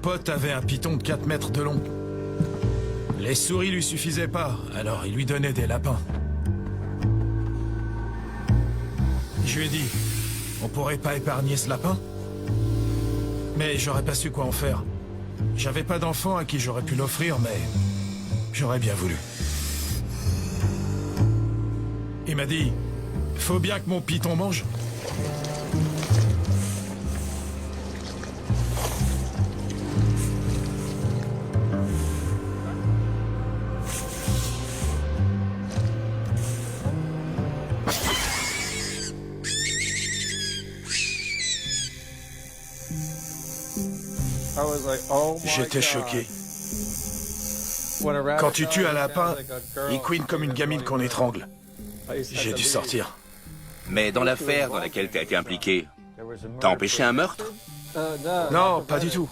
pote avait un python de 4 mètres de long. Les souris lui suffisaient pas, alors il lui donnait des lapins. Je lui ai dit, on pourrait pas épargner ce lapin? Mais j'aurais pas su quoi en faire. J'avais pas d'enfant à qui j'aurais pu l'offrir, mais j'aurais bien voulu. Il m'a dit, faut bien que mon python mange. J'étais choqué. Quand tu tues un lapin, il couine comme une gamine qu'on étrangle. J'ai dû sortir. Mais dans l'affaire dans laquelle t'as été impliqué, t'as empêché un meurtre? Non, pas du tout.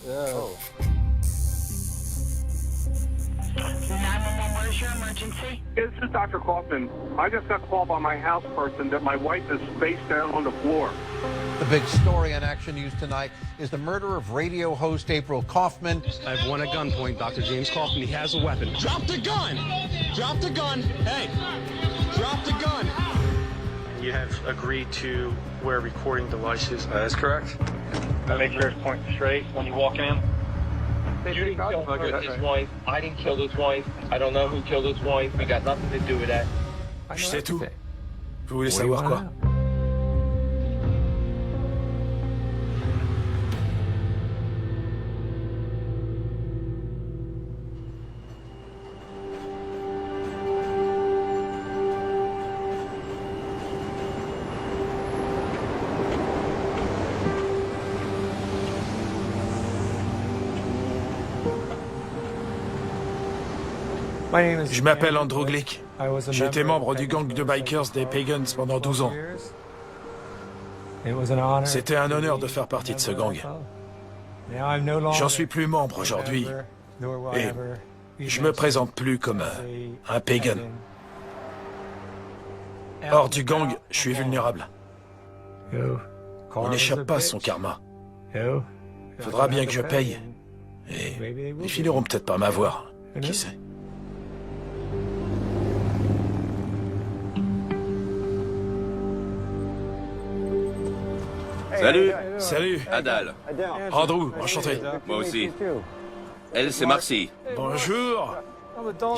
This is Dr. Kaufman. I just got called by my house person that my wife is face down on the floor. The big story on Action News tonight is the murder of radio host April Kaufman. I have one at gunpoint, Dr. James Kaufman. He has a weapon. Drop the gun! Drop the gun! Hey! Drop the gun! You have agreed to wear recording devices. That's correct. Make sure it's pointing straight when you walk in. You didn't kill his wife. I didn't kill his wife. I don't know who killed his wife. We got nothing to do with that. Je sais tout. Vous voulez savoir quoi? Je m'appelle Andrew Glick. J'étais membre du gang de bikers des Pagans pendant 12 ans. C'était un honneur de faire partie de ce gang. J'en suis plus membre aujourd'hui. Et je me présente plus comme un pagan. Hors du gang, je suis vulnérable. On n'échappe pas à son karma. Faudra bien que je paye. Et ils finiront peut-être par m'avoir. Qui sait? Salut. Salut. Adal. Andrew, enchanté. Moi aussi. Elle, c'est Marcy. Bonjour.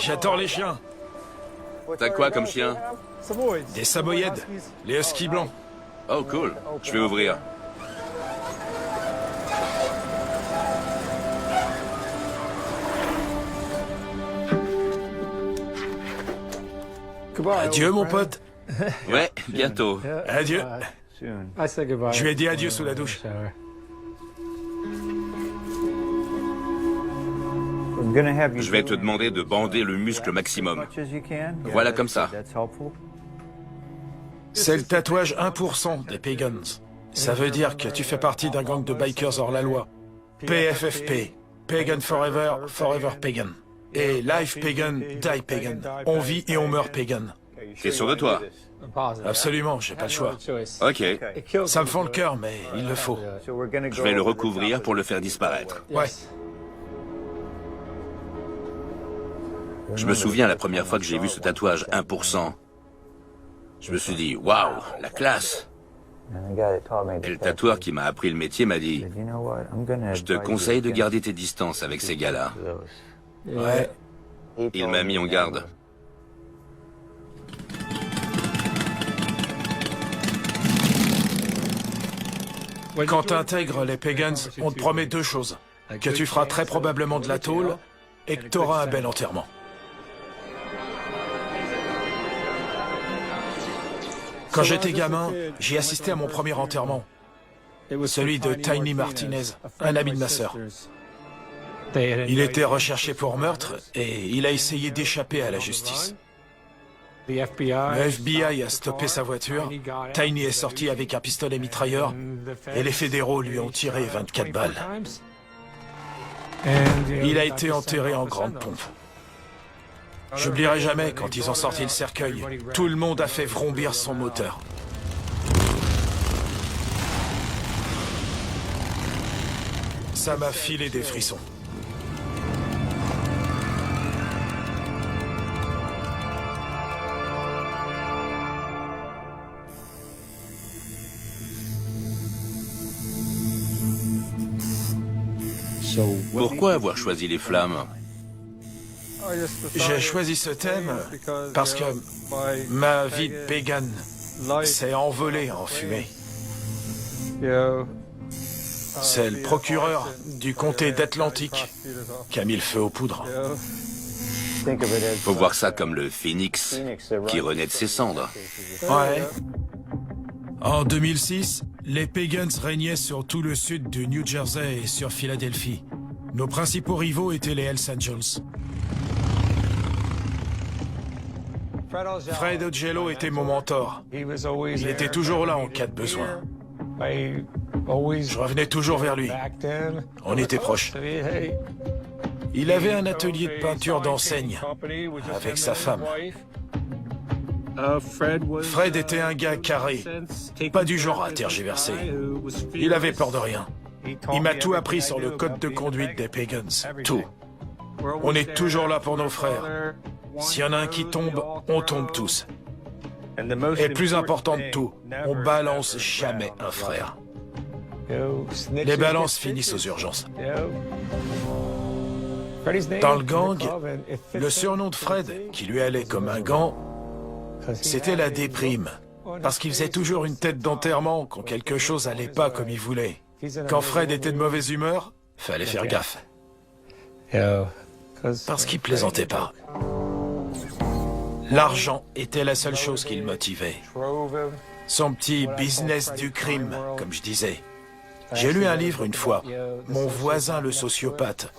J'adore les chiens. T'as quoi comme chien? Des samoyèdes. Les huskies blancs. Oh, cool. Je vais ouvrir. Adieu, mon pote. Ouais, bientôt. Adieu. Je lui ai dit adieu sous la douche. Je vais te demander de bander le muscle maximum. Voilà comme ça. C'est le tatouage 1% des Pagans. Ça veut dire que tu fais partie d'un gang de bikers hors la loi. PFFP. Pagan Forever, Forever Pagan. Et Life Pagan, Die Pagan. On vit et on meurt Pagan. T'es sûr de toi? Absolument, j'ai pas le choix. Ok. Ça me fend le cœur, mais il le faut. Je vais le recouvrir pour le faire disparaître. Ouais. Je me souviens la première fois que j'ai vu ce tatouage 1%. Je me suis dit, waouh, la classe. Et le tatoueur qui m'a appris le métier m'a dit, je te conseille de garder tes distances avec ces gars-là. Ouais. Il m'a mis en garde. Quand t'intègres les Pagans, on te promet deux choses. Que tu feras très probablement de la tôle et que t'auras un bel enterrement. Quand j'étais gamin, j'ai assisté à mon premier enterrement. Celui de Tiny Martinez, un ami de ma sœur. Il était recherché pour meurtre et il a essayé d'échapper à la justice. Le FBI a stoppé sa voiture, Tiny est sorti avec un pistolet mitrailleur et les fédéraux lui ont tiré 24 balles. Il a été enterré en grande pompe. J'oublierai jamais quand ils ont sorti le cercueil. Tout le monde a fait vrombir son moteur. Ça m'a filé des frissons. Pourquoi avoir choisi les flammes? J'ai choisi ce thème parce que ma vie de pagan s'est envolée en fumée. C'est le procureur du comté d'Atlantique qui a mis le feu aux poudres. Faut voir ça comme le phénix qui renaît de ses cendres. Ouais. En 2006, les Pagans régnaient sur tout le sud du New Jersey et sur Philadelphie. Nos principaux rivaux étaient les Hells Angels. Fred Ogello était mon mentor. Il était toujours là en cas de besoin. Je revenais toujours vers lui. On était proches. Il avait un atelier de peinture d'enseigne avec sa femme. Fred était un gars carré, pas du genre à tergiverser. Il avait peur de rien. Il m'a tout appris sur le code de conduite des Pagans, tout. On est toujours là pour nos frères. S'il y en a un qui tombe, on tombe tous. Et le plus important de tout, on balance jamais un frère. Les balances finissent aux urgences. Dans le gang, le surnom de Fred, qui lui allait comme un gant, c'était la déprime. Parce qu'il faisait toujours une tête d'enterrement quand quelque chose allait pas comme il voulait. Quand Fred était de mauvaise humeur, fallait faire gaffe. Parce qu'il plaisantait pas. L'argent était la seule chose qui le motivait. Son petit business du crime, comme je disais. J'ai lu un livre une fois, Mon voisin le sociopathe.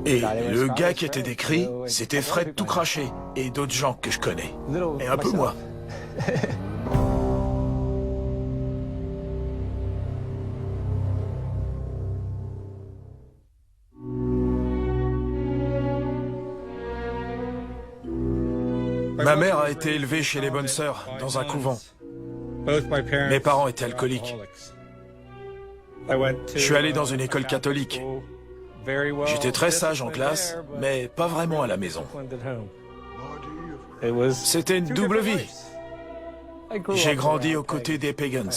Et le gars qui était décrit, c'était Fred tout craché et d'autres gens que je connais. Et un peu moi. Ma mère a été élevée chez les Bonnes Sœurs, dans un couvent. Mes parents étaient alcooliques. Je suis allé dans une école catholique. J'étais très sage en classe, mais pas vraiment à la maison. C'était une double vie. J'ai grandi aux côtés des Pagans.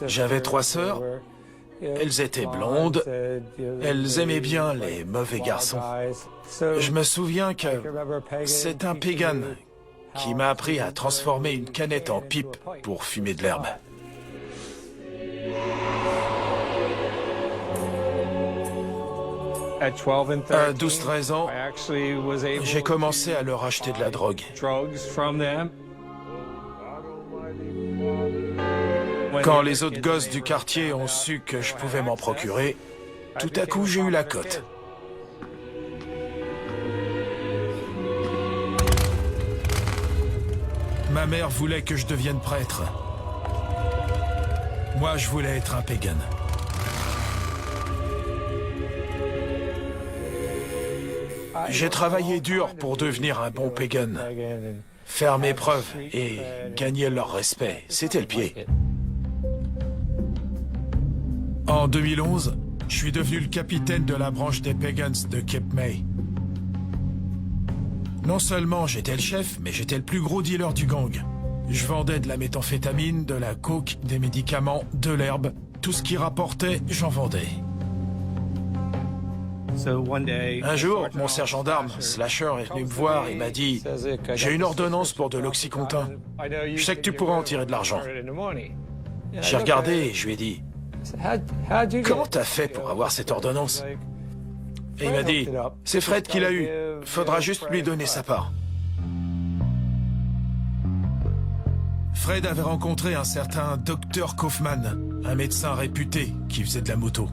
J'avais 3 sœurs. Elles étaient blondes. Elles aimaient bien les mauvais garçons. Je me souviens que c'est un Pagan qui m'a appris à transformer une canette en pipe pour fumer de l'herbe. À 12-13 ans, j'ai commencé à leur acheter de la drogue. Quand les autres gosses du quartier ont su que je pouvais m'en procurer, tout à coup j'ai eu la cote. Ma mère voulait que je devienne prêtre. Moi, je voulais être un pagan. J'ai travaillé dur pour devenir un bon pagan. Faire mes preuves et gagner leur respect, c'était le pied. En 2011, je suis devenu le capitaine de la branche des Pagans de Cape May. Non seulement j'étais le chef, mais j'étais le plus gros dealer du gang. Je vendais de la méthamphétamine, de la coke, des médicaments, de l'herbe. Tout ce qui rapportait, j'en vendais. Un jour, mon sergent d'armes, Slasher, est venu me voir et m'a dit « J'ai une ordonnance pour de l'Oxycontin. Je sais que tu pourras en tirer de l'argent. » J'ai regardé et je lui ai dit « Comment t'as fait pour avoir cette ordonnance ?» Et il m'a dit « C'est Fred qui l'a eu. Faudra juste lui donner sa part. » Fred avait rencontré un certain Dr Kaufman, un médecin réputé qui faisait de la moto.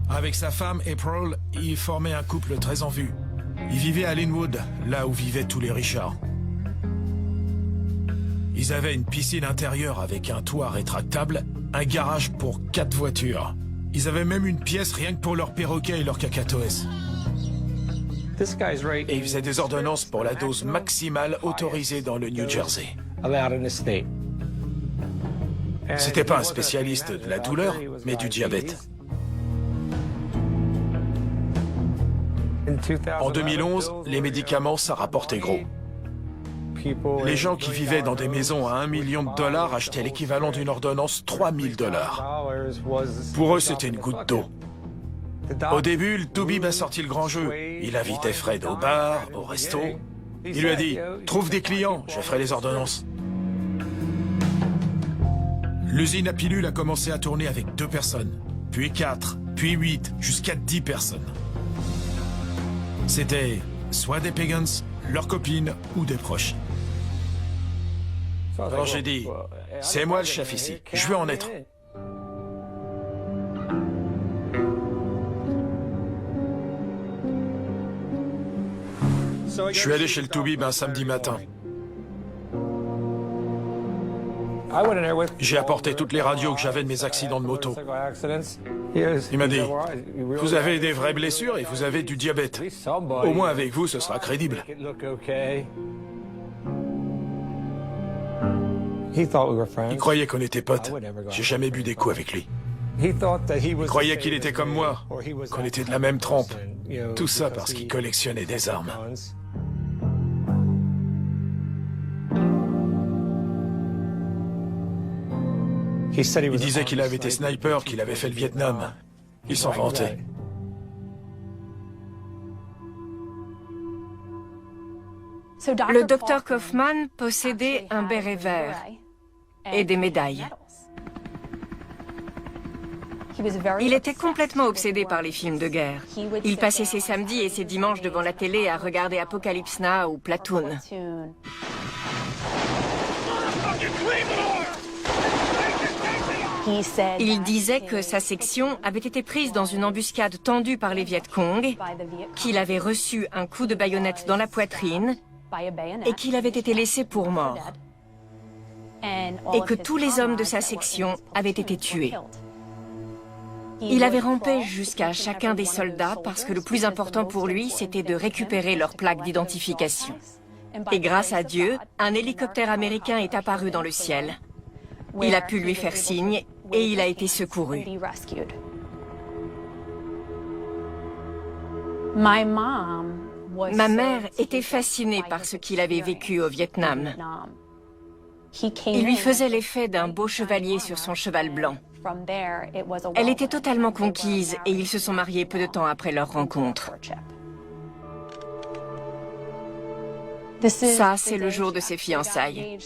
Avec sa femme, April, il formait un couple très en vue. Ils vivaient à Linwood, là où vivaient tous les Richards. Ils avaient une piscine intérieure avec un toit rétractable, un garage pour 4 voitures. Ils avaient même une pièce rien que pour leurs perroquets et leurs cacatoès. Et ils faisaient des ordonnances pour la dose maximale autorisée dans le New Jersey. C'était pas un spécialiste de la douleur, mais du diabète. En 2011, les médicaments, ça rapportait gros. Les gens qui vivaient dans des maisons à $1 million achetaient l'équivalent d'une ordonnance $3000. Pour eux, c'était une goutte d'eau. Au début, le Toubib a sorti le grand jeu. Il invitait Fred au bar, au resto. Il lui a dit « Trouve des clients, je ferai les ordonnances ». L'usine à pilules a commencé à tourner avec 2 personnes, puis 4, puis 8, jusqu'à 10 personnes. C'était soit des pagans, leurs copines ou des proches. Alors j'ai dit, c'est moi le chef ici, je veux en être. Je suis allé chez le Toubib un samedi matin. J'ai apporté toutes les radios que j'avais de mes accidents de moto. Il m'a dit, vous avez des vraies blessures et vous avez du diabète. Au moins avec vous, ce sera crédible. Il croyait qu'on était potes. J'ai jamais bu des coups avec lui. Il croyait qu'il était comme moi, qu'on était de la même trempe. Tout ça parce qu'il collectionnait des armes. Il disait qu'il avait été sniper, qu'il avait fait le Vietnam. Il s'en vantait. Le docteur Kaufman possédait un béret vert et des médailles. Il était complètement obsédé par les films de guerre. Il passait ses samedis et ses dimanches devant la télé à regarder Apocalypse Now ou Platoon. Il disait que sa section avait été prise dans une embuscade tendue par les Viet Cong, qu'il avait reçu un coup de baïonnette dans la poitrine et qu'il avait été laissé pour mort. Et que tous les hommes de sa section avaient été tués. Il avait rampé jusqu'à chacun des soldats parce que le plus important pour lui, c'était de récupérer leur plaque d'identification. Et grâce à Dieu, un hélicoptère américain est apparu dans le ciel. Il a pu lui faire signe et il a été secouru. Ma mère était fascinée par ce qu'il avait vécu au Vietnam. Il lui faisait l'effet d'un beau chevalier sur son cheval blanc. Elle était totalement conquise et ils se sont mariés peu de temps après leur rencontre. Ça, c'est le jour de ses fiançailles.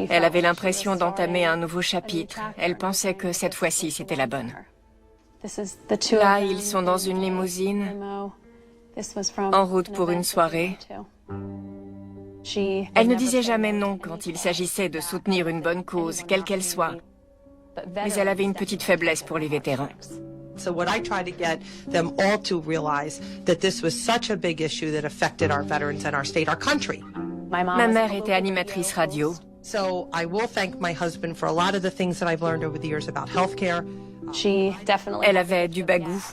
Elle avait l'impression d'entamer un nouveau chapitre. Elle pensait que cette fois-ci, c'était la bonne. Là, ils sont dans une limousine, en route pour une soirée. Elle ne disait jamais non quand il s'agissait de soutenir une bonne cause, quelle qu'elle soit. Mais elle avait une petite faiblesse pour les vétérans. So what I try to get them all to realize that this was such a big issue that affected our veterans and our state, our country. Ma mère était animatrice radio. So I will thank my husband for a lot of the things that I've learned over the years about healthcare. Elle avait du bagou.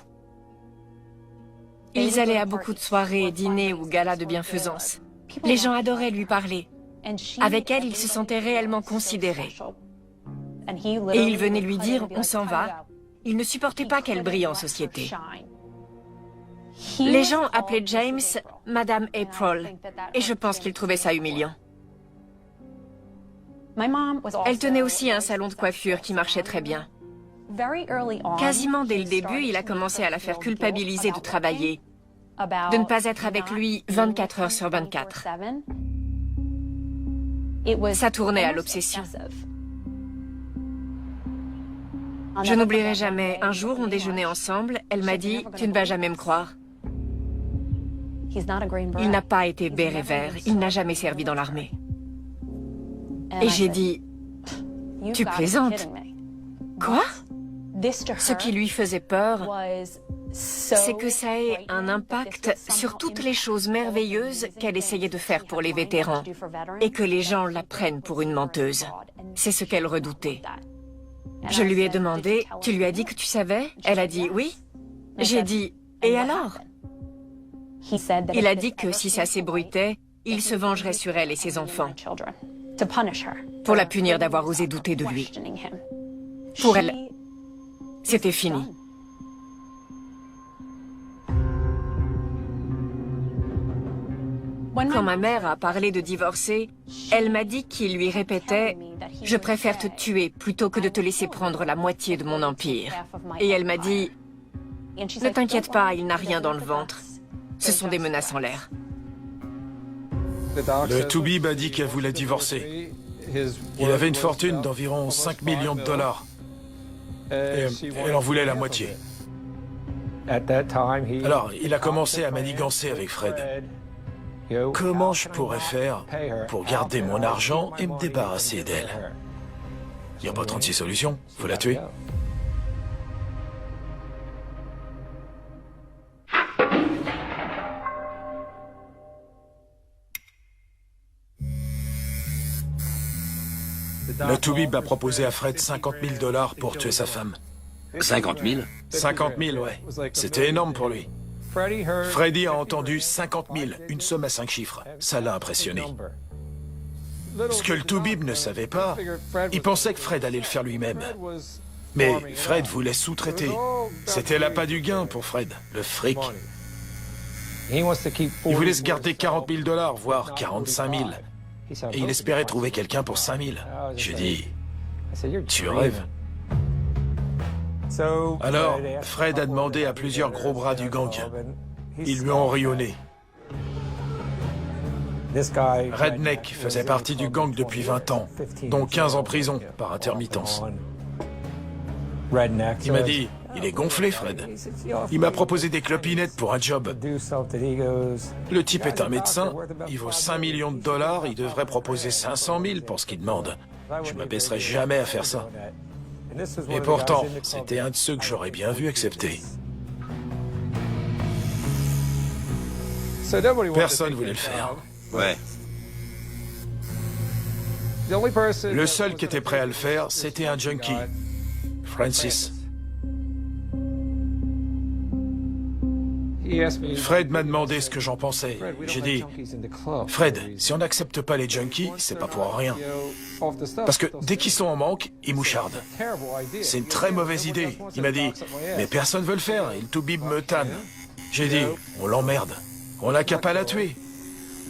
Ils allaient à beaucoup de soirées, dîners ou galas de bienfaisance. Les gens adoraient lui parler. Avec elle, il se sentait réellement considéré. Et il venait lui dire « on s'en va ». Il ne supportait pas qu'elle brille en société. Les gens appelaient James « Madame April » et je pense qu'il trouvait ça humiliant. Elle tenait aussi un salon de coiffure qui marchait très bien. Quasiment dès le début, il a commencé à la faire culpabiliser de travailler, de ne pas être avec lui 24 heures sur 24. Ça tournait à l'obsession. Je n'oublierai jamais, un jour on déjeunait ensemble, elle m'a dit « Tu ne vas jamais me croire ». Il n'a pas été béret vert, il n'a jamais servi dans l'armée. Et j'ai dit « Tu plaisantes ». Quoi? Ce qui lui faisait peur, c'est que ça ait un impact sur toutes les choses merveilleuses qu'elle essayait de faire pour les vétérans et que les gens la prennent pour une menteuse. C'est ce qu'elle redoutait. Je lui ai demandé, « Tu lui as dit que tu savais ?» Elle a dit « Oui ». J'ai dit « Et alors ?» Il a dit que si ça s'ébruitait, il se vengerait sur elle et ses enfants, pour la punir d'avoir osé douter de lui. Pour elle, c'était fini. Quand ma mère a parlé de divorcer, elle m'a dit qu'il lui répétait « Je préfère te tuer plutôt que de te laisser prendre la moitié de mon empire. » Et elle m'a dit « Ne t'inquiète pas, il n'a rien dans le ventre. Ce sont des menaces en l'air. » Le Toubib a dit qu'elle voulait divorcer. Il avait une fortune d'environ 5 millions de dollars. Et elle en voulait la moitié. Alors, il a commencé à manigancer avec Fred. Comment je pourrais faire pour garder mon argent et me débarrasser d'elle? Il n'y a pas 36 solutions, faut la tuer. Le Toubib a proposé à Fred 50 000 dollars pour tuer sa femme. 50 000? 50 000, ouais. C'était énorme pour lui. Freddy a entendu 50 000, une somme à 5 chiffres. Ça l'a impressionné. Ce que le Toubib ne savait pas, il pensait que Fred allait le faire lui-même. Mais Fred voulait sous-traiter. C'était l'appât du gain pour Fred, le fric. Il voulait se garder 40 000 dollars, voire 45 000. Et il espérait trouver quelqu'un pour 5 000. J'ai dit, tu rêves. Alors, Fred a demandé à plusieurs gros bras du gang. Ils lui ont rayonné. Redneck faisait partie du gang depuis 20 ans, dont 15 en prison, par intermittence. Il m'a dit, il est gonflé, Fred. Il m'a proposé des clopinettes pour un job. Le type est un médecin, il vaut 5 millions de dollars, il devrait proposer 500 000 pour ce qu'il demande. Je ne m'abaisserai jamais à faire ça. Et pourtant, c'était un de ceux que j'aurais bien vu accepter. Personne voulait le faire. Ouais. Le seul qui était prêt à le faire, c'était un junkie, Francis. Fred m'a demandé ce que j'en pensais. J'ai dit, Fred, si on n'accepte pas les junkies, c'est pas pour rien. Parce que dès qu'ils sont en manque, ils mouchardent. C'est une très mauvaise idée. Il m'a dit, mais personne veut le faire et le Toubib me tanne. J'ai dit, on l'emmerde. On n'a qu'à pas la tuer.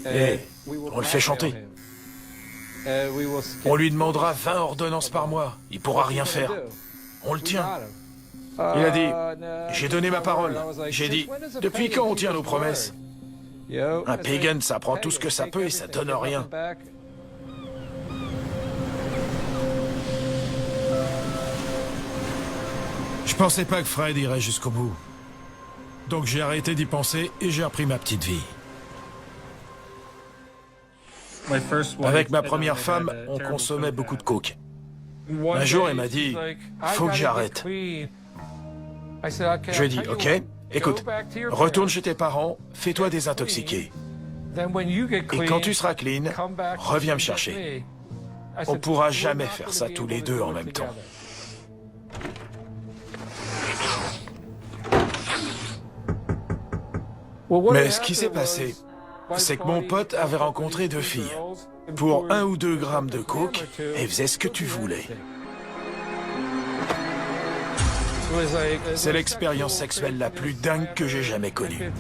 Et on le fait chanter. On lui demandera 20 ordonnances par mois. Il pourra rien faire. On le tient. Il a dit, j'ai donné ma parole. J'ai dit, depuis quand on tient nos promesses? Un pagan, ça prend tout ce que ça peut et ça donne rien. Je pensais pas que Fred irait jusqu'au bout. Donc j'ai arrêté d'y penser et j'ai repris ma petite vie. Avec ma première femme, on consommait beaucoup de coke. Un jour, elle m'a dit, faut que j'arrête. Je lui ai dit, ok, écoute, retourne chez tes parents, fais-toi désintoxiquer. Et quand tu seras clean, reviens me chercher. On pourra jamais faire ça tous les deux en même temps. Mais ce qui s'est passé, c'est que mon pote avait rencontré 2 filles. Pour 1 ou 2 grammes de coke, elles faisaient ce que tu voulais. C'est l'expérience sexuelle la plus dingue que j'ai jamais connue.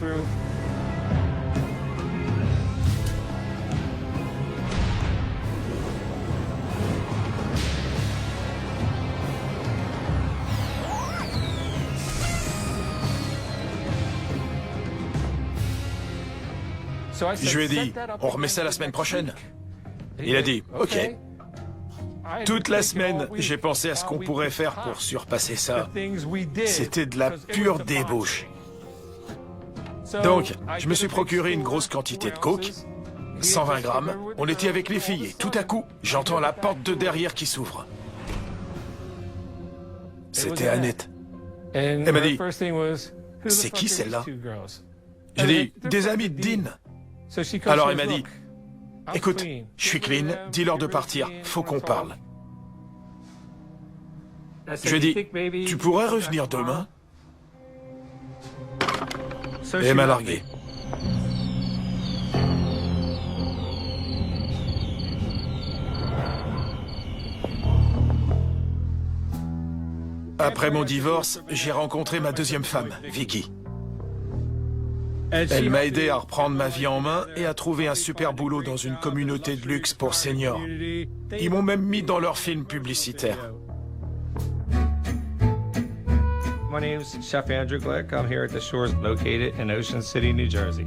Je lui ai dit, on remet ça la semaine prochaine. Il a dit, ok. Toute la semaine, j'ai pensé à ce qu'on pourrait faire pour surpasser ça. C'était de la pure débauche. Donc, je me suis procuré une grosse quantité de coke, 120 grammes. On était avec les filles et tout à coup, j'entends la porte de derrière qui s'ouvre. C'était Annette. Elle m'a dit, c'est qui celle-là? J'ai dit, des amis de Dean. Alors elle m'a dit, écoute, je suis clean, dis-leur de partir, faut qu'on parle. Je lui ai dit, tu pourrais revenir demain? Et elle m'a largué. Après mon divorce, j'ai rencontré ma deuxième femme, Vicky. Elle m'a aidé à reprendre ma vie en main et à trouver un super boulot dans une communauté de luxe pour seniors. Ils m'ont même mis dans leur film publicitaire. My name is Chef Andrew Glick. I'm here at the Shores located in Ocean City, New Jersey.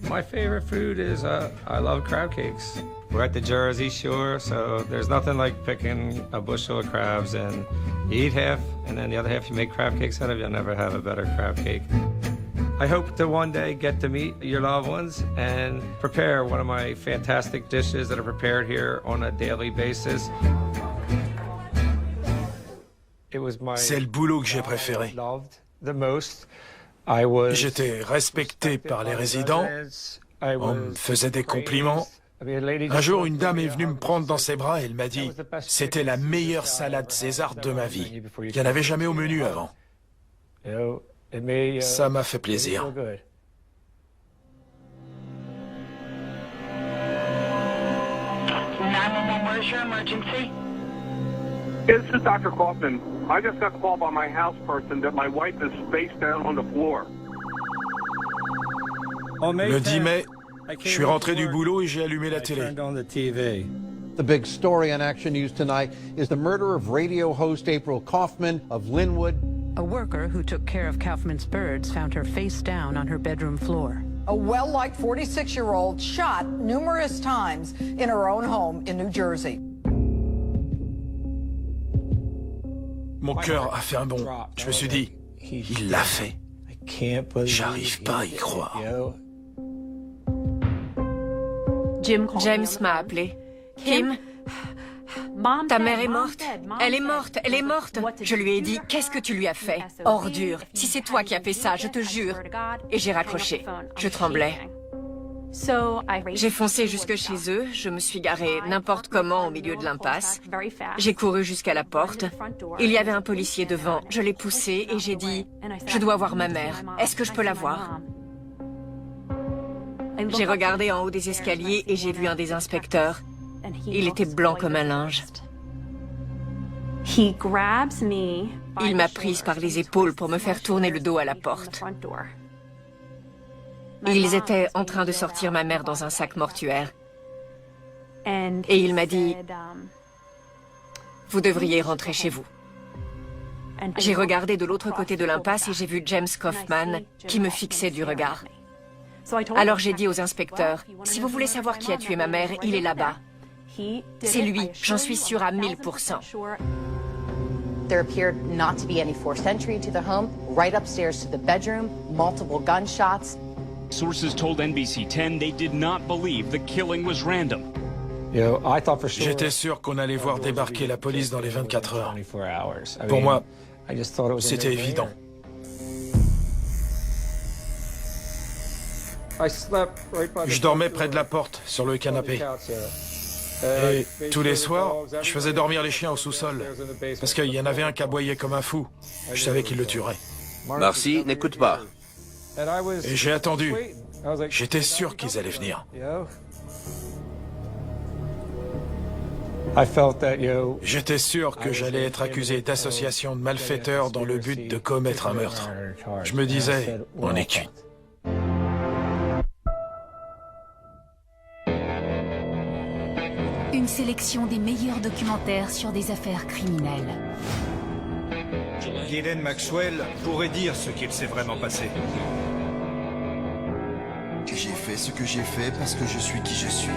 My favorite food is I love crab cakes. We're at the Jersey Shore, so there's nothing like picking a bushel of crabs and you eat half, and then the other half you make crab cakes out of. You'll never have a better crab cake. I hope to one day get to meet your loved ones and prepare one of my fantastic dishes that are prepared here on a daily basis. C'est le boulot que j'ai préféré. J'étais respecté par les résidents, on me faisait des compliments. Un jour, une dame est venue me prendre dans ses bras et elle m'a dit « C'était la meilleure salade César de ma vie. Il n'y en avait jamais au menu avant. » Ça m'a fait plaisir. Where's your emergency? This is Dr. Kaufman. I just got called by my house person that my wife is face down on the floor. Le 10 mai, je suis rentré du boulot et j'ai allumé la télé. The big story on Action News tonight is the murder of radio host April Kaufman of Linwood. A worker who took care of Kaufman's birds found her face down on her bedroom floor. A well-liked 46-year-old shot numerous times in her own home in New Jersey. Mon cœur a fait un bond. Je me suis dit, il l'a fait. J'arrive pas à y croire. James m'a appelé. Kim, ta mère est morte. Elle est morte, elle est morte. Je lui ai dit, qu'est-ce que tu lui as fait? Ordure. Si c'est toi qui as fait ça, je te jure. Et j'ai raccroché. Je tremblais. J'ai foncé jusque chez eux, je me suis garée n'importe comment au milieu de l'impasse. J'ai couru jusqu'à la porte. Il y avait un policier devant, je l'ai poussé et j'ai dit « Je dois voir ma mère, est-ce que je peux la voir ?» J'ai regardé en haut des escaliers et j'ai vu un des inspecteurs. Il était blanc comme un linge. Il m'a prise par les épaules pour me faire tourner le dos à la porte. Ils étaient en train de sortir ma mère dans un sac mortuaire. Et il m'a dit, vous devriez rentrer chez vous. J'ai regardé de l'autre côté de l'impasse et j'ai vu James Kaufman qui me fixait du regard. Alors j'ai dit aux inspecteurs, si vous voulez savoir qui a tué ma mère, il est là-bas. C'est lui, j'en suis sûre à 1000%. There appeared not to be any forced entry to the home, right upstairs to the bedroom, multiple gunshots. Sources told NBC 10 they did not believe the killing was random. J'étais sûr qu'on allait voir débarquer la police dans les 24 heures. Pour moi, c'était évident. Je dormais près de la porte, sur le canapé. Et tous les soirs, je faisais dormir les chiens au sous-sol. Parce qu'il y en avait un qui aboyait comme un fou. Je savais qu'il le tuerait. Marcy, n'écoute pas. Et j'ai attendu. J'étais sûr qu'ils allaient venir. J'étais sûr que j'allais être accusé d'association de malfaiteurs dans le but de commettre un meurtre. Je me disais, on est cuit. Une sélection des meilleurs documentaires sur des affaires criminelles. Ghislaine Maxwell pourrait dire ce qu'il s'est vraiment passé. J'ai fait ce que j'ai fait parce que je suis qui je suis.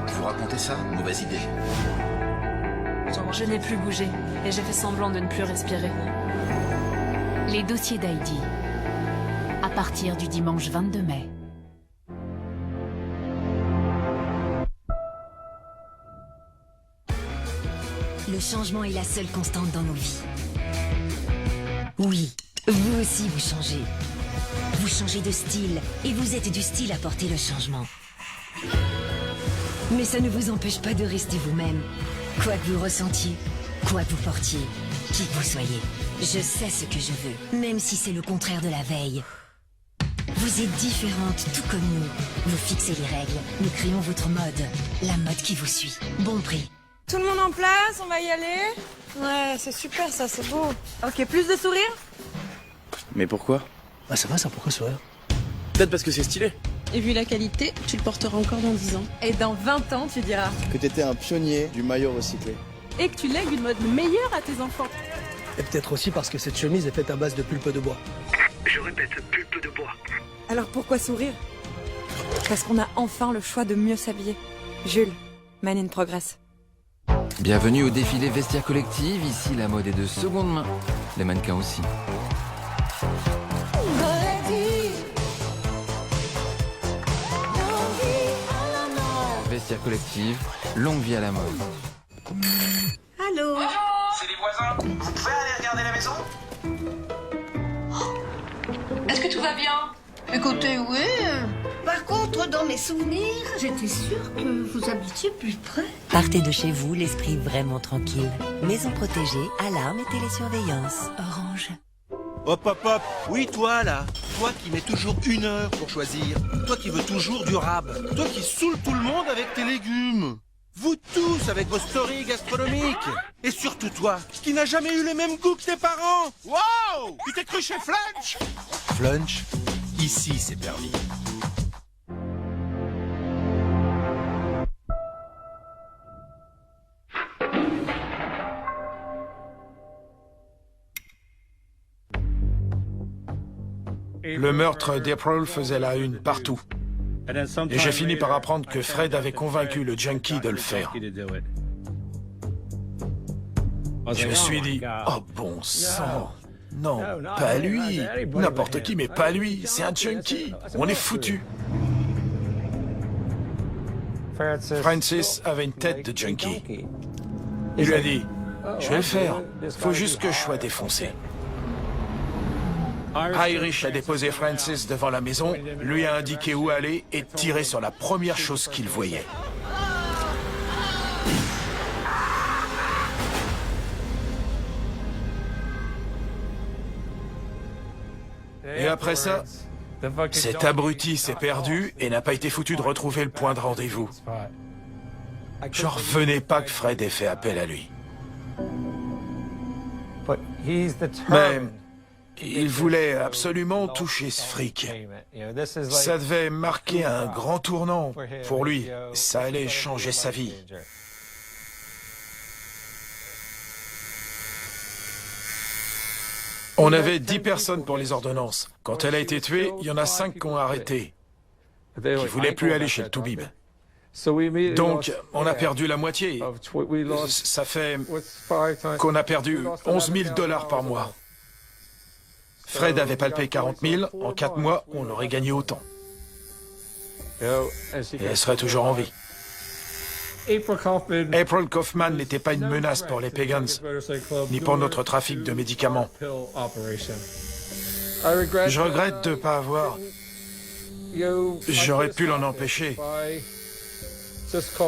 Vous racontez ça? Mauvaise idée. Je n'ai plus bougé et j'ai fait semblant de ne plus respirer. Les dossiers d'Heidi. À partir du dimanche 22 mai. Le changement est la seule constante dans nos vies. Oui, vous aussi vous changez. Vous changez de style et vous êtes du style à porter le changement. Mais ça ne vous empêche pas de rester vous-même. Quoi que vous ressentiez, quoi que vous portiez, qui que vous soyez. Je sais ce que je veux, même si c'est le contraire de la veille. Vous êtes différente, tout comme nous. Vous fixez les règles, nous créons votre mode. La mode qui vous suit. Bon prix. Tout le monde en place, on va y aller. Ouais, c'est super ça, c'est beau. Ok, plus de sourires? Mais pourquoi? Ah ça va ça, pourquoi sourire? Peut-être parce que c'est stylé. Et vu la qualité, tu le porteras encore dans 10 ans. Et dans 20 ans, tu diras. Que t'étais un pionnier du maillot recyclé. Et que tu lègues une mode meilleure à tes enfants. Et peut-être aussi parce que cette chemise est faite à base de pulpe de bois. Je répète, pulpe de bois. Alors pourquoi sourire? Parce qu'on a enfin le choix de mieux s'habiller. Jules, Man in Progress. Bienvenue au défilé Vestiaire Collective, ici la mode est de seconde main. Les mannequins aussi. Vestiaire Collective, longue vie à la mode. Allô? C'est les voisins. Vous pouvez aller regarder la maison? Est-ce que tout va bien? Écoutez, oui. Par contre, dans mes souvenirs, j'étais sûre que vous habitiez plus près. Partez de chez vous, l'esprit vraiment tranquille. Maison protégée, alarme et télésurveillance. Orange. Hop, hop, hop. Oui, toi, là. Toi qui mets toujours 1 heure pour choisir. Toi qui veux toujours du rab. Toi qui saoule tout le monde avec tes légumes. Vous tous avec vos stories gastronomiques. Et surtout toi, qui n'as jamais eu les mêmes goûts que tes parents. Wow! Tu t'es cru chez Flunch? Flunch, ici c'est permis. Le meurtre d'April faisait la une partout. Et j'ai fini par apprendre que Fred avait convaincu le junkie de le faire. Je me suis dit, oh bon sang, non, pas lui, n'importe qui, mais pas lui, c'est un junkie, on est foutu. Francis avait une tête de junkie. Il lui a dit, je vais le faire, faut juste que je sois défoncé. Irish a déposé Francis devant la maison, lui a indiqué où aller et tiré sur la première chose qu'il voyait. Et après ça, cet abruti s'est perdu et n'a pas été foutu de retrouver le point de rendez-vous. J'en revenais pas que Fred ait fait appel à lui. Mais il voulait absolument toucher ce fric. Ça devait marquer un grand tournant pour lui. Ça allait changer sa vie. On avait 10 personnes pour les ordonnances. Quand elle a été tuée, il y en a 5 qui ont arrêté, qui ne voulaient plus aller chez le Toubib. Donc, on a perdu la moitié. Ça fait qu'on a perdu 11 000 $ par mois. Fred avait palpé 40 000. En 4 mois, on aurait gagné autant. Et elle serait toujours en vie. April Kaufman n'était pas une menace pour les Pagans, ni pour notre trafic de médicaments. Je regrette de ne pas avoir... J'aurais pu l'en empêcher.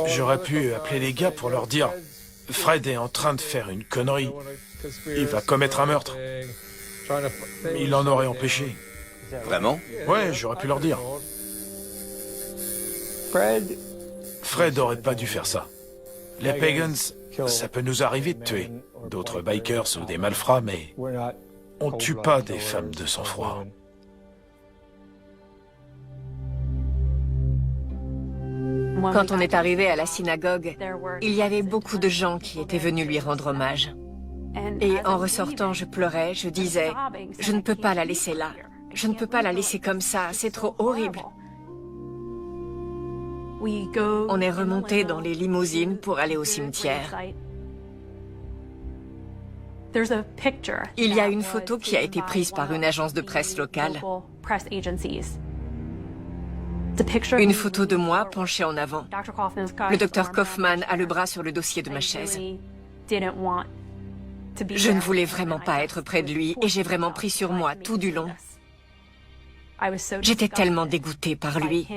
J'aurais pu appeler les gars pour leur dire « Fred est en train de faire une connerie. Il va commettre un meurtre. » Il en aurait empêché. Vraiment? Ouais, j'aurais pu leur dire. Fred aurait pas dû faire ça. Les Pagans, ça peut nous arriver de tuer d'autres bikers ou des malfrats, mais on tue pas des femmes de sang-froid. Quand on est arrivé à la synagogue, il y avait beaucoup de gens qui étaient venus lui rendre hommage. Et en ressortant, je pleurais, je disais, je ne peux pas la laisser là. Je ne peux pas la laisser comme ça, c'est trop horrible. On est remonté dans les limousines pour aller au cimetière. Il y a une photo qui a été prise par une agence de presse locale. Une photo de moi penchée en avant. Le docteur Kaufman a le bras sur le dossier de ma chaise. Je ne voulais vraiment pas être près de lui et j'ai vraiment pris sur moi tout du long. J'étais tellement dégoûtée par lui,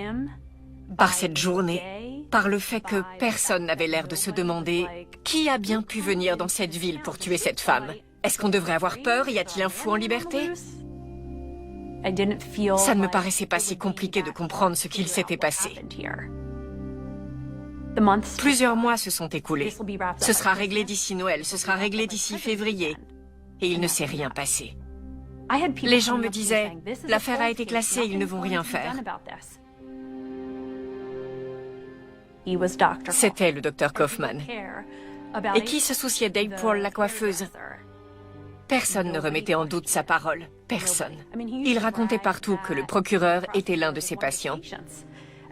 par cette journée, par le fait que personne n'avait l'air de se demander qui a bien pu venir dans cette ville pour tuer cette femme. Est-ce qu'on devrait avoir peur? Y a-t-il un fou en liberté? Ça ne me paraissait pas si compliqué de comprendre ce qu'il s'était passé. Plusieurs mois se sont écoulés. Ce sera réglé d'ici Noël, ce sera réglé d'ici février. Et il ne s'est rien passé. Les gens me disaient, l'affaire a été classée, ils ne vont rien faire. C'était le docteur Kaufman. Et qui se souciait d'April, la coiffeuse? Personne ne remettait en doute sa parole. Personne. Il racontait partout que le procureur était l'un de ses patients.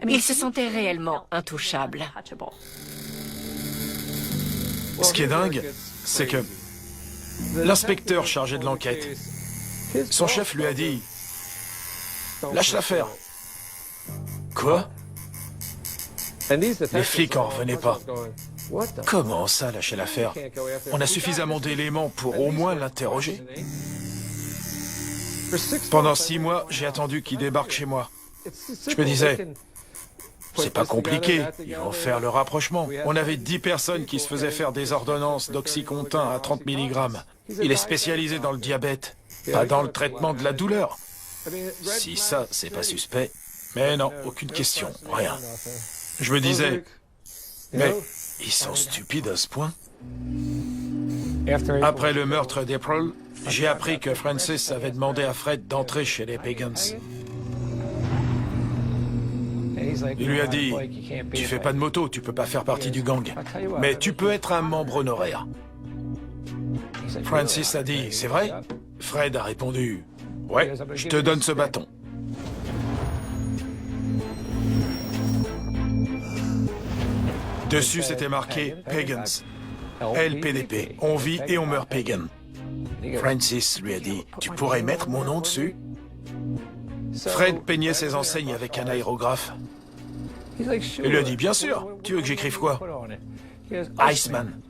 Il se sentait réellement intouchable. Ce qui est dingue, c'est que l'inspecteur chargé de l'enquête, son chef lui a dit « Lâche l'affaire ». Quoi? Les flics en revenaient pas. Comment ça, lâcher l'affaire? On a suffisamment d'éléments pour au moins l'interroger. Pendant 6 mois, j'ai attendu qu'il débarque chez moi. Je me disais, c'est pas compliqué, ils vont faire le rapprochement. On avait 10 personnes qui se faisaient faire des ordonnances d'oxycontin à 30 mg. Il est spécialisé dans le diabète, pas dans le traitement de la douleur. Si ça, c'est pas suspect. Mais non, aucune question, rien. Je me disais, mais ils sont stupides à ce point. Après le meurtre d'April, j'ai appris que Francis avait demandé à Fred d'entrer chez les Pagans. Il lui a dit, tu fais pas de moto, tu peux pas faire partie du gang, mais tu peux être un membre honoraire. Francis a dit, c'est vrai? Fred a répondu, ouais, je te donne ce bâton. Dessus, c'était marqué Pagans. LPDP. On vit et on meurt pagan. Francis lui a dit, tu pourrais mettre mon nom dessus? Fred peignait ses enseignes avec un aérographe. Il lui a dit, bien sûr, tu veux que j'écrive quoi? Iceman.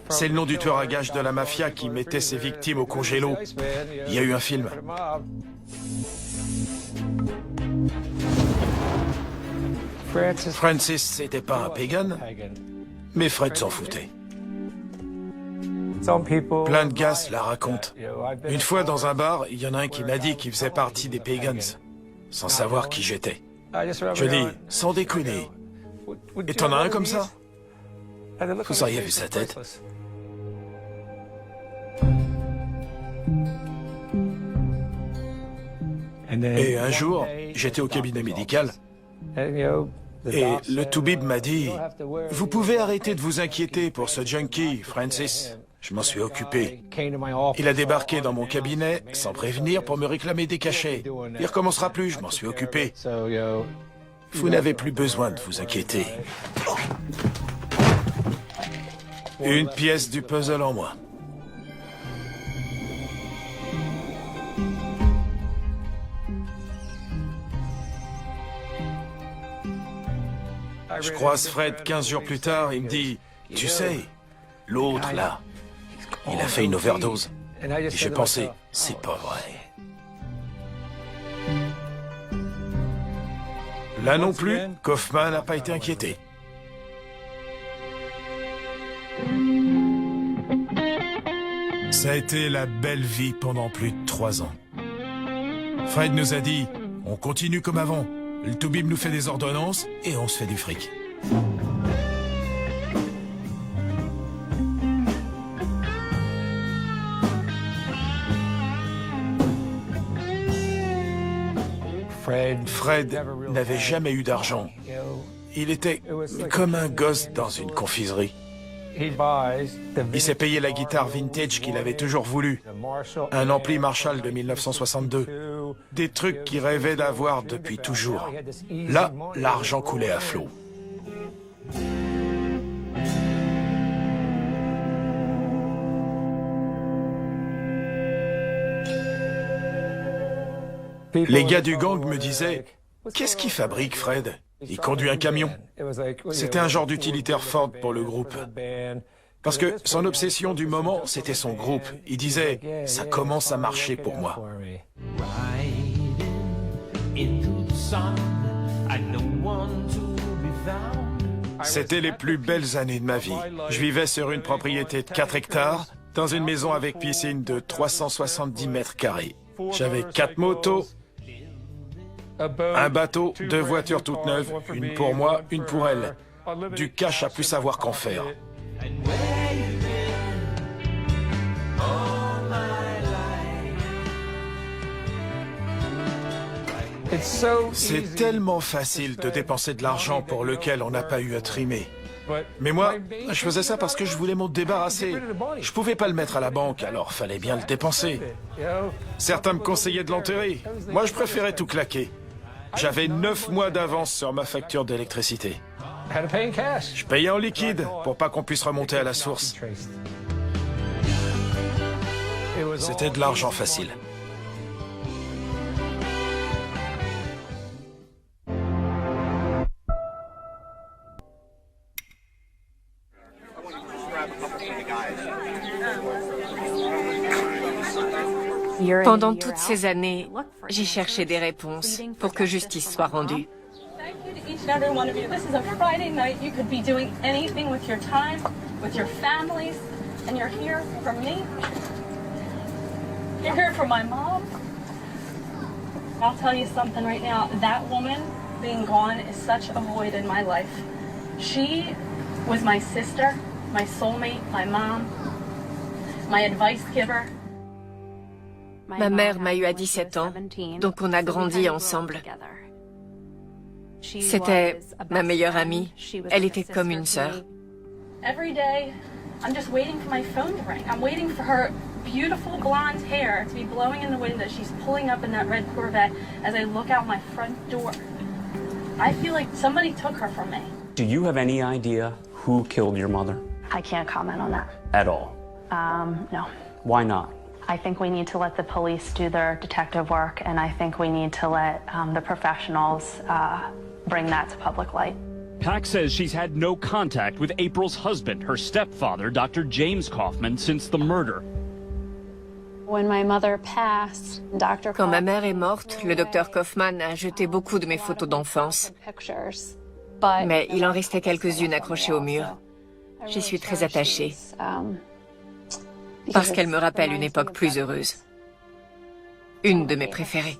C'est le nom du tueur à gages de la mafia qui mettait ses victimes au congélo. Il y a eu un film. Francis, c'était pas un pagan, mais Fred s'en foutait. Plein de gars la racontent. Une fois dans un bar, il y en a un qui m'a dit qu'il faisait partie des pagans, sans savoir qui j'étais. Je dis, sans déconner. Et t'en as un comme ça? Vous auriez vu sa tête. Et un jour, j'étais au cabinet médical, et le toubib m'a dit, « Vous pouvez arrêter de vous inquiéter pour ce junkie, Francis. » Je m'en suis occupé. Il a débarqué dans mon cabinet sans prévenir pour me réclamer des cachets. Il recommencera plus, je m'en suis occupé. Vous n'avez plus besoin de vous inquiéter. Une pièce du puzzle en moins. Je croise Fred 15 jours plus tard, il me dit, « Tu sais, l'autre là, il a fait une overdose. » Et j'ai pensé, c'est pas vrai. Là non plus, Kaufman n'a pas été inquiété. Ça a été la belle vie pendant plus de 3 ans. Fred nous a dit, on continue comme avant. Le toubib nous fait des ordonnances et on se fait du fric. Fred n'avait jamais eu d'argent. Il était comme un gosse dans une confiserie. Il s'est payé la guitare vintage qu'il avait toujours voulu. Un ampli Marshall de 1962. Des trucs qu'il rêvait d'avoir depuis toujours. Là, l'argent coulait à flot. Les gars du gang me disaient « Qu'est-ce qu'il fabrique, Fred ? Il conduit un camion. » C'était un genre d'utilitaire Ford pour le groupe. Parce que son obsession du moment, c'était son groupe. Il disait « Ça commence à marcher pour moi. » C'était les plus belles années de ma vie. Je vivais sur une propriété de 4 hectares, dans une maison avec piscine de 370 mètres carrés. J'avais 4 motos, un bateau, 2 voitures toutes neuves, une pour moi, une pour elle. du cash à plus savoir qu'en faire. C'est tellement facile de dépenser de l'argent pour lequel on n'a pas eu à trimer. Mais moi, je faisais ça parce que je voulais m'en débarrasser. Je pouvais pas le mettre à la banque, alors fallait bien le dépenser. Certains me conseillaient de l'enterrer. Moi, je préférais tout claquer. J'avais 9 mois d'avance sur ma facture d'électricité. Je payais en liquide pour pas qu'on puisse remonter à la source. C'était de l'argent facile. Pendant toutes ces années, j'ai cherché des réponses pour que justice soit rendue. Each and every one of you. This is a Friday night. You could be doing anything with your time, with your families, and you're here for me. You're here for my mom. I'll tell you something right now. That woman being gone is such a void in my life. She was my sister, my soulmate, my mom, my advice giver. Ma mère m'a eu à 17 ans, donc on a grandi ensemble. C'était ma meilleure amie. Elle était comme une sœur. Every day, I'm just waiting for my phone to ring. I'm waiting for her beautiful blonde hair to be blowing in the wind as she's pulling up in that red Corvette as I look out my front door. I feel like somebody took her from me. Do you have any idea who killed your mother? I can't comment on that. At all? No. Why not? I think we need to let the police do their detective work, and I think we need to let the professionals bring that to public light. PAC says she's had no contact with April's husband, her stepfather, Dr. James Kaufman, since the murder. When my mother passed, Dr. Quand ma mère est morte, le docteur Kaufman a jeté beaucoup de mes photos d'enfance. Mais il en restait quelques-unes accrochées au mur. J'y suis très attachée. Parce qu'elle me rappelle une époque plus heureuse. Une de mes préférées.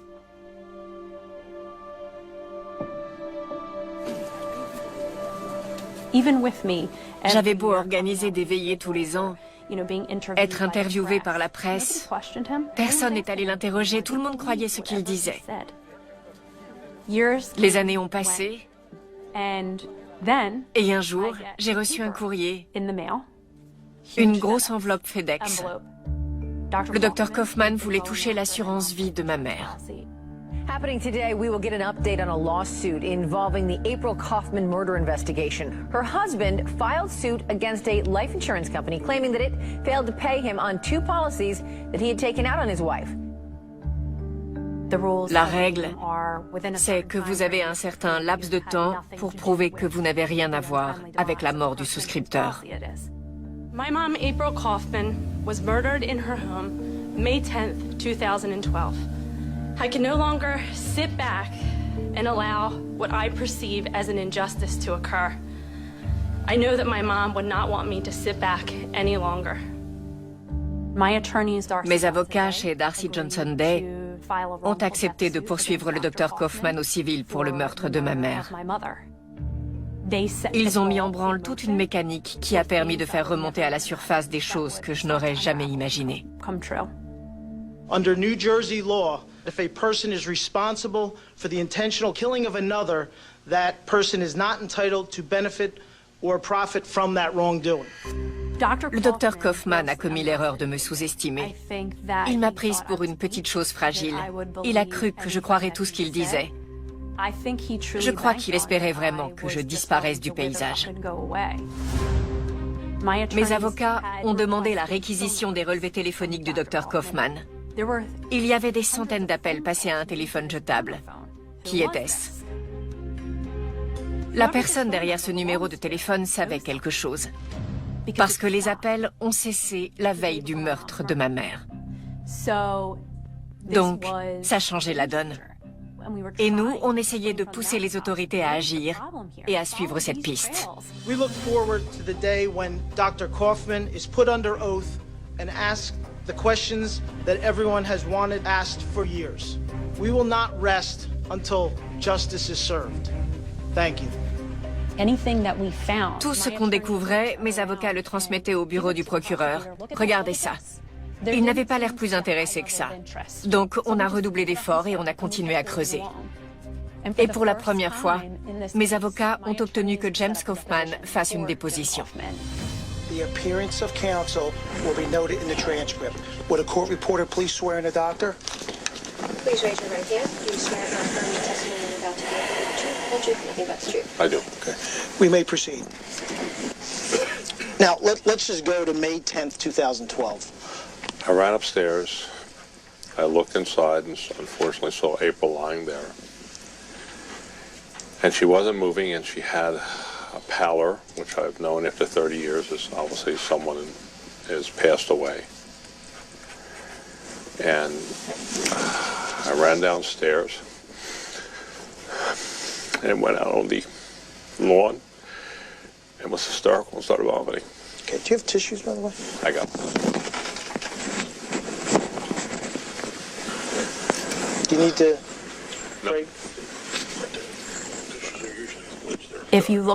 J'avais beau organiser des veillées tous les ans, être interviewé par la presse, personne n'est allé l'interroger, tout le monde croyait ce qu'il disait. Les années ont passé, et un jour, j'ai reçu un courrier, une grosse enveloppe FedEx. Le docteur Kaufman voulait toucher l'assurance vie de ma mère. Happening today, we will get an update on a lawsuit involving the April Kaufman murder investigation. Her husband filed suit against a life insurance company claiming that it failed to pay him on 2 policies that he had taken out on his wife. La règle, c'est que vous avez un certain laps de temps pour prouver que vous n'avez rien à voir avec la mort du souscripteur. My mom, April Kaufman, was murdered in her home May 10th, 2012. I can no longer sit back and allow what I perceive as an injustice to occur. I know that my mom would not want me to sit back any longer. Mes avocats chez Darcy Johnson Day ont accepté de poursuivre le docteur Kaufman au civil pour le meurtre de ma mère. Ils ont mis en branle toute une mécanique qui a permis de faire remonter à la surface des choses que je n'aurais jamais imaginées. Under New Jersey law, if a person is responsible for the intentional killing of another, that person is not entitled to benefit or profit from that wrongdoing. Le docteur Kaufman a commis l'erreur de me sous-estimer. Il m'a prise pour une petite chose fragile. Il a cru que je croirais tout ce qu'il disait. Je crois qu'il espérait vraiment que je disparaisse du paysage. Mes avocats ont demandé la réquisition des relevés téléphoniques du docteur Kaufman. Il y avait des centaines d'appels passés à un téléphone jetable. Qui était-ce? La personne derrière ce numéro de téléphone savait quelque chose. Parce que les appels ont cessé la veille du meurtre de ma mère. Donc, ça changeait la donne. Et nous, on essayait de pousser les autorités à agir et à suivre cette piste. We look forward to the day when Dr. Kaufman is put under oath and asked the questions that everyone has wanted asked for years. We will not rest until justice is served. Thank you. Tout ce qu'on découvrait, mes avocats le transmettaient au bureau du procureur. Regardez ça. Il n'avait pas l'air plus intéressé que ça. Donc on a redoublé d'efforts et on a continué à creuser. Et pour la première fois, mes avocats ont obtenu que James Kaufman fasse une déposition. The appearance of counsel will be noted in the transcript. Would a court reporter please swear in a doctor? Please raise your right hand. Do you swear to affirm the testimony you're about to give will be the truth, whole truth, nothing but the truth? I do. Okay. We may proceed. Now, let's just go to May 10th, 2012. I ran upstairs. I looked inside and unfortunately saw April lying there. And she wasn't moving, and she had a pallor, which I've known after 30 years is obviously someone has passed away. And I ran downstairs and went out on the lawn and was hysterical and started vomiting. Okay, do you have tissues, by the way? I got them. Do you need to... No.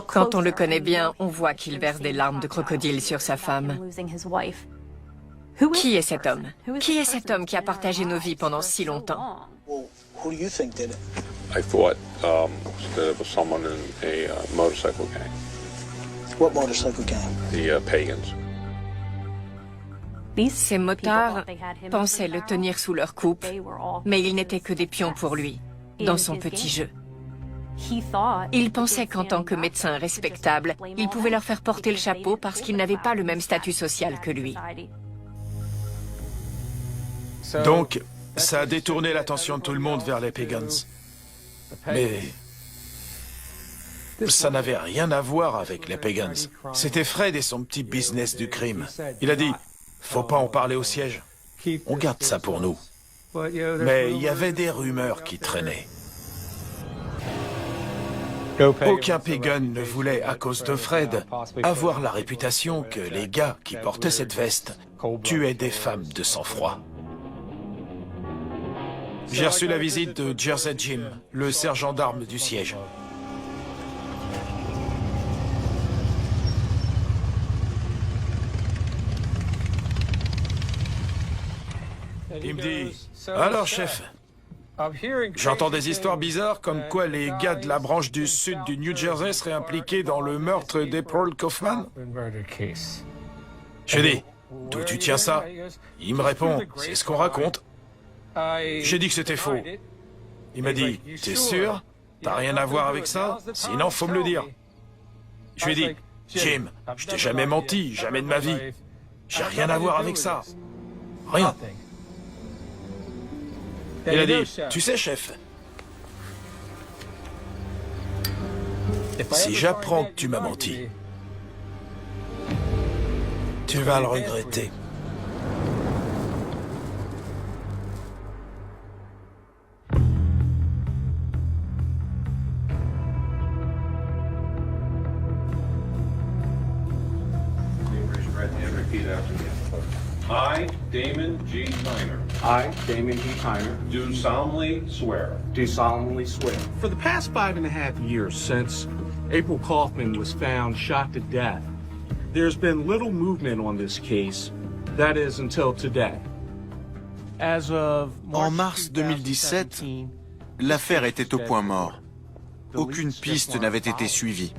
Quand on le connaît bien, on voit qu'il verse des larmes de crocodile sur sa femme. Qui est cet homme? Qui est cet homme qui a partagé nos vies pendant si longtemps? Who do you think did it? I thought that it was someone in a motorcycle gang. What motorcycle gang? The Pagans. Ces motards pensaient le tenir sous leur coupe, mais ils n'étaient que des pions pour lui, dans son petit jeu. Il pensait qu'en tant que médecin respectable, il pouvait leur faire porter le chapeau parce qu'ils n'avaient pas le même statut social que lui. Donc, ça a détourné l'attention de tout le monde vers les Pagans. Mais ça n'avait rien à voir avec les Pagans. C'était Fred et son petit business du crime. Il a dit, faut pas en parler au siège. On garde ça pour nous. Mais il y avait des rumeurs qui traînaient. Aucun Pagan ne voulait, à cause de Fred, avoir la réputation que les gars qui portaient cette veste tuaient des femmes de sang-froid. J'ai reçu la visite de Jersey Jim, le sergent d'armes du siège. Il me dit, « Alors, chef, j'entends des histoires bizarres comme quoi les gars de la branche du sud du New Jersey seraient impliqués dans le meurtre d'April Kaufman. » J'ai dit, « D'où tu tiens ça ?» Il me répond, « C'est ce qu'on raconte. » J'ai dit que c'était faux. Il m'a dit, « T'es sûr? T'as rien à voir avec ça? Sinon, faut me le dire. » Je lui ai dit, « Jim, je t'ai jamais menti, jamais de ma vie. J'ai rien à voir avec ça. Rien. » Il a dit, « Tu sais, chef, si j'apprends que tu m'as menti, tu vas le regretter. » I, Damon G. Tyner. I, Damon G. Tyner. Do solemnly swear. Do solemnly swear. For the past 5.5 years since April Kaufman was found shot to death, there's been little movement on this case. That is until today. As of En mars 2017, l'affaire était au point mort. Aucune piste n'avait été suivie.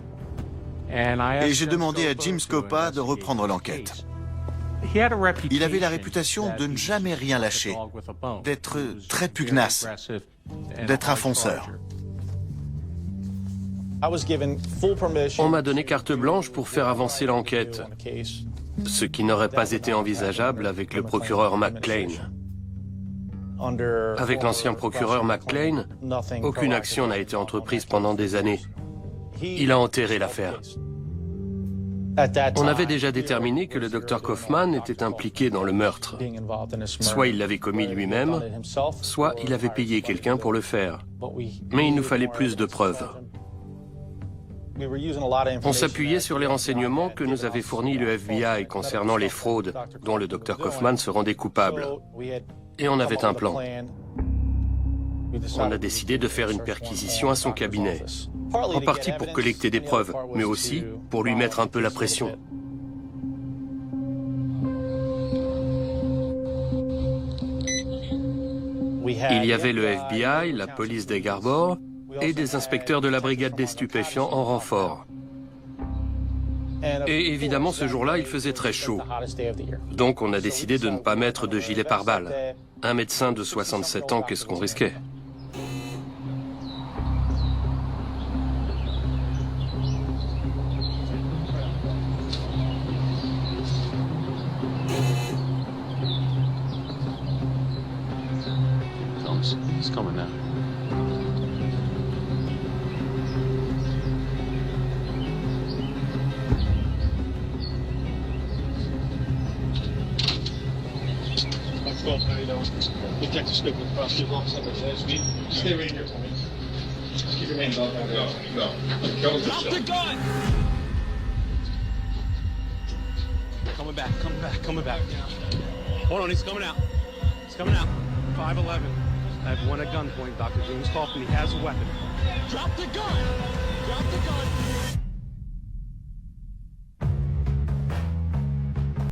Et j'ai demandé à Jim Scopa de reprendre l'enquête. Il avait la réputation de ne jamais rien lâcher, d'être très pugnace, d'être un fonceur. On m'a donné carte blanche pour faire avancer l'enquête, ce qui n'aurait pas été envisageable avec le procureur McClain. Avec l'ancien procureur McClain, aucune action n'a été entreprise pendant des années. Il a enterré l'affaire. On avait déjà déterminé que le Dr Kaufman était impliqué dans le meurtre. Soit il l'avait commis lui-même, soit il avait payé quelqu'un pour le faire. Mais il nous fallait plus de preuves. On s'appuyait sur les renseignements que nous avait fournis le FBI concernant les fraudes dont le Dr Kaufman se rendait coupable. Et on avait un plan. On a décidé de faire une perquisition à son cabinet. En partie pour collecter des preuves, mais aussi pour lui mettre un peu la pression. Il y avait le FBI, la police d'Egg Harbor et des inspecteurs de la brigade des stupéfiants en renfort. Et évidemment, ce jour-là, il faisait très chaud. Donc on a décidé de ne pas mettre de gilet pare-balles. Un médecin de 67 ans, qu'est-ce qu'on risquait? It's coming now. Detective Strickland, prosecutor's office, stay right here, Tommy. Just keep your hands off that. No. Drop the gun! Coming back. Hold on, he's coming out. 5'11". I have one at gunpoint, Dr. James Kaufman. He has a weapon. Drop the gun!